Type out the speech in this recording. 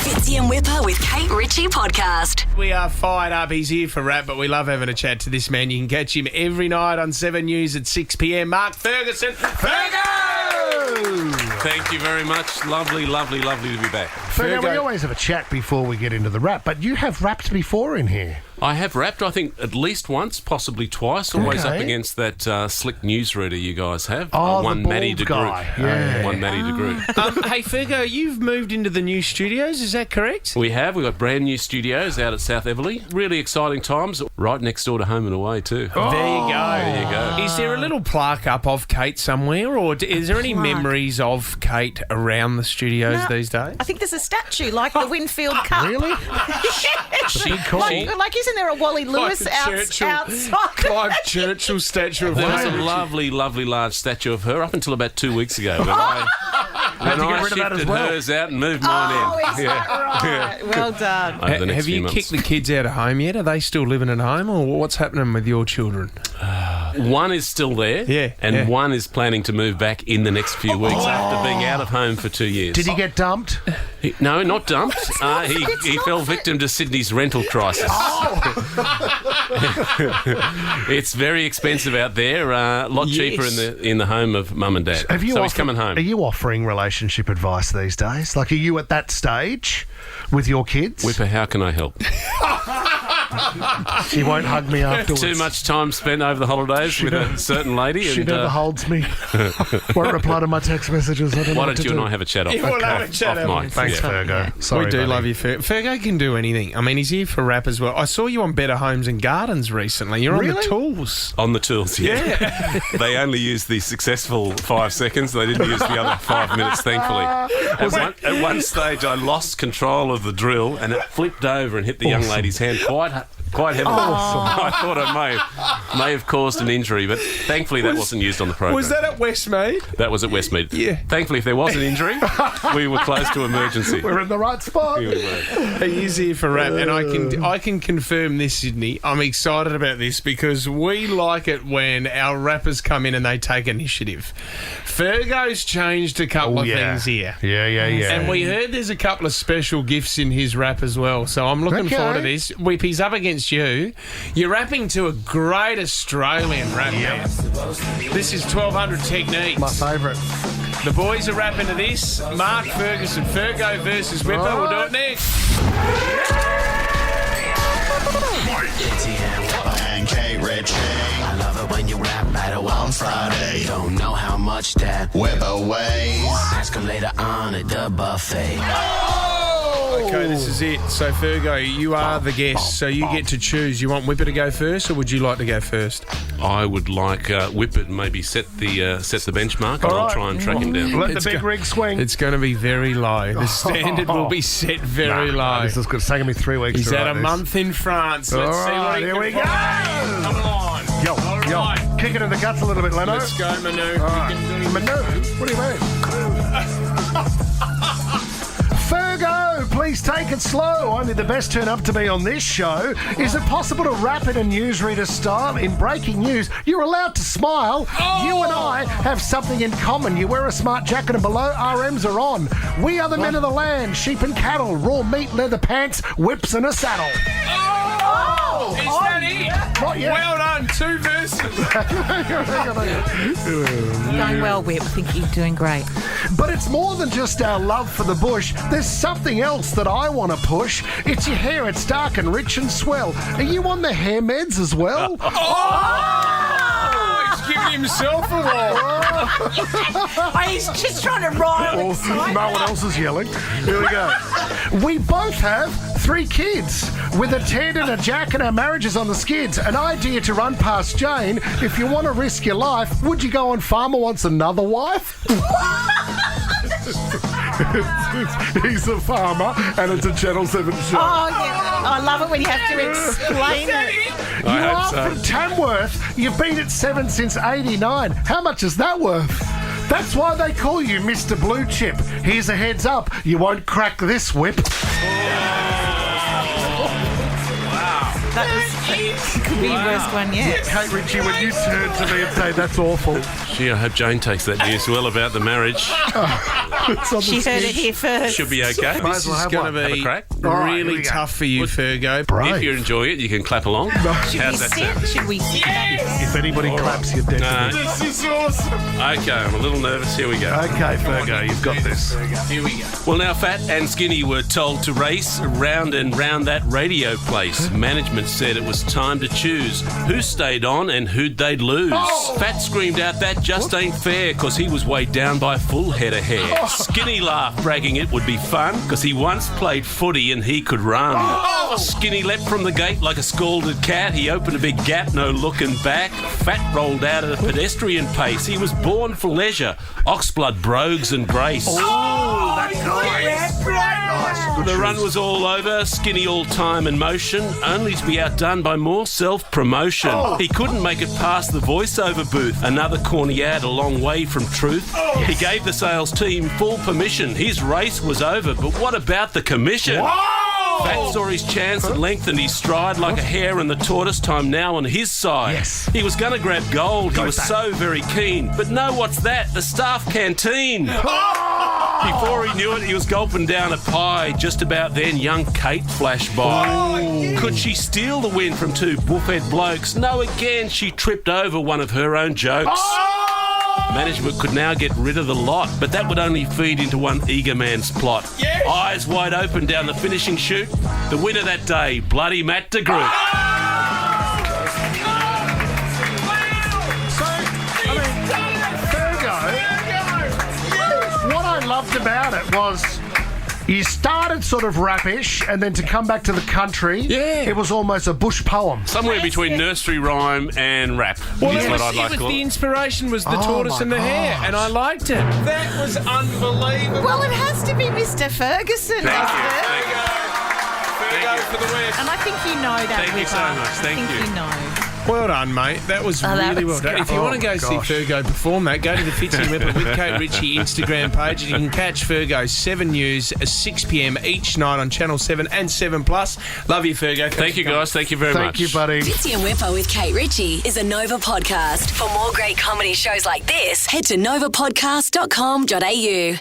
Fitzy and Whipper with Kate Ritchie podcast. We are fired up. He's here for rap, but we love having a chat to this man. You can catch him every night on 7 News at 6 p.m. Mark Ferguson. Fergo! Thank you very much. Lovely to be back. Fergo, we always have a chat before we get into the rap, but you have rapped before in here. I have rapped, I think, at least once, possibly twice, always up against that slick newsreader you guys have. Oh, one the Matty bald de Groot. guy. Yeah. One Matty de Groot. Hey, Fergo, you've moved into the new studios, is that correct? We have. We've got brand new studios out at South Everley. Really exciting times. Right next door to Home and Away, too. There you go. There you go. Is there a little plaque up of Kate somewhere, or is there any memories of Kate around the studios these days? I think there's a statue, like the Winfield Cup. Really? Yes. Big call. Like, isn't there a Wally Lewis outside? Clive Churchill statue of There was a Kate. lovely large statue of her up until about 2 weeks ago when Had to get rid of that as shifted well. hers out and moved mine in. Oh, is that right? Well done. Over the next Have few you months. kicked the kids out of home yet? Are they still living at home, or what's happening with your children? One is still there, and one is planning to move back in the next few weeks after being out of home for 2 years. Did he get dumped? No, not dumped. He fell victim to Sydney's rental crisis. It's very expensive out there. A lot cheaper in the home of mum and dad. So he's coming home. Are you offering relationship advice these days? Like, are you at that stage with your kids? Whipper, how can I help? She won't hug me afterwards. Too much time spent over the holidays with a certain lady. She and, never holds me. Won't reply to my text messages. I don't know why what don't to you do. and I have a chat off, We'll have a chat off mic? Thanks, Fergo. Sorry, we do buddy. love you, Fergo. Fergo can do anything. I mean, he's here for rap as well. I saw you on Better Homes and Gardens recently. You're on the tools. On the tools, yeah. They only used the successful 5 seconds. They didn't use the other 5 minutes, thankfully. At one stage, I lost control of the drill and it flipped over and hit the young lady's hand quite heavily. I thought I may have caused an injury, but thankfully that wasn't used on the program. Was that at Westmead? That was at Westmead. Yeah. Thankfully, if there was an injury, we were close to emergency. We're in the right spot. Here we were. He is here for rap, and I can confirm this, Sydney. I'm excited about this because we like it when our rappers come in and they take initiative. Fergo's changed a couple of things here. Yeah. And we heard there's a couple of special gifts in his rap as well, so I'm looking forward to this. Whip, he's up against you. You're rapping to a great Australian rap band. This is 1200 Techniques. My favourite. The boys are rapping to this. Mark Ferguson, Fergo versus Whipper. We'll do it next. And Kate Ritchie. I love it when you rap battle on Friday. Don't know how much that Whipper weighs. ask her later on at the buffet. Okay, this is it. So, Fergo, you are the guest, so you get to choose. You want Whipper to go first, or would you like to go first? I would like Whipper to maybe set the benchmark, and I'll try and track him down. Let the big rig swing. It's going to be very low. The standard will be set very low. This is good. It's taken me 3 weeks He's to had write a this. month in France. Let's see what he here can we go. find. Come on. Yo. right. Kick it in the guts a little bit, Leno. Let's go, Manu. All right. Manu? What do you mean? Fergo, please take it slow. Only the best turn up to be on this show. Is it possible to rap in a newsreader style? In breaking news, you're allowed to smile. You and I have something in common. You wear a smart jacket and below RMs are on. We are the men of the land, sheep and cattle, raw meat, leather pants, whips and a saddle. Is that it? Not yet. Well done. 2 verses. Going well, Whip. I think you're doing great. But it's more than just our love for the bush. There's something else that I want to push. It's your hair. It's dark and rich and swell. Are you on the hair meds as well? He's giving himself a while. He's just trying to rile No one else is yelling. Here we go. We both have 3 kids. With a Ted and a Jack and our marriage is on the skids. An idea to run past Jane. If you want to risk your life, would you go on Farmer Wants Another Wife? He's a farmer and it's a Channel 7 show. Oh, yeah. I love it when you have to explain it. You are from Tamworth. You've been at 7 since 89. How much is that worth? That's why they call you Mr. Blue Chip. Here's a heads up. You won't crack this whip. That was Could be the worst one yet. Kate Ritchie, when you turn to me and say that's awful, Gee, I hope Jane takes that news well about the marriage. it's on She the heard it here first. Should be okay. Might This as well is have going one. to Have a be crack. All right, here really we go. tough for you, Fergo. Brave. If you enjoy it, you can clap along. Should we How's that sound? sit? Should we sit? If anybody claps, you're dead to me. This is awesome. Okay, I'm a little nervous. Here we go. Okay, Fergo, you've got this. Here we go. Well, now Fat and Skinny were told to race round and round that radio place. Management said it was time to choose who stayed on and who'd they'd lose. Fat screamed out that just ain't fair because he was weighed down by a full head of hair. Skinny laughed, bragging it would be fun because he once played footy and he could run. Skinny leapt from the gate like a scalded cat. He opened a big gap, no looking back. Fat rolled out at a pedestrian pace. He was born for leisure, oxblood, brogues and grace. Oh, that's nice. Nice. Good The run choice. was all over, Skinny all time and motion, only to be outdone by more self-promotion. He couldn't make it past the voiceover booth, another corny ad a long way from truth. He gave the sales team full permission. His race was over, but what about the commission? Fat saw his chance and lengthened his stride like a hare and the tortoise, time now on his side. Yes. He was going to grab gold, he was back. so very keen. But no, what's that? The staff canteen. Before he knew it, he was gulping down a pie. Just about then, young Kate flashed by. Could she steal the win from two buffhead blokes? No, again, she tripped over one of her own jokes. Management could now get rid of the lot, but that would only feed into one eager man's plot. Eyes wide open down the finishing chute. The winner that day, bloody Matt de Groot. Fergo, what I loved about it was you started sort of rap-ish, and then to come back to the country, it was almost a bush poem. Somewhere between nursery rhyme and rap. Well, is it what was, I'd like to call the it. inspiration was the Oh, tortoise my and the hare, gosh. and I liked it. That was unbelievable. Well, it has to be Mr. Ferguson, Thank doesn't you. it? Thank you. Fergo for the win. And I think you know that, Thank you Whipper. so much. Thank I think you. you know. Well done, mate. That was that really was well done. If you good. want to go Oh, see gosh. Fergo perform that, go to the Fitzy Whipper with Kate Ritchie Instagram page, and you can catch Fergo 7 News at 6 p.m. each night on Channel 7 and 7 Plus. Love you, Fergo. Thank you, guys. Thank you very much. Thank you, buddy. Fitzy and Whipper with Kate Ritchie is a Nova podcast. For more great comedy shows like this, head to novapodcast.com.au.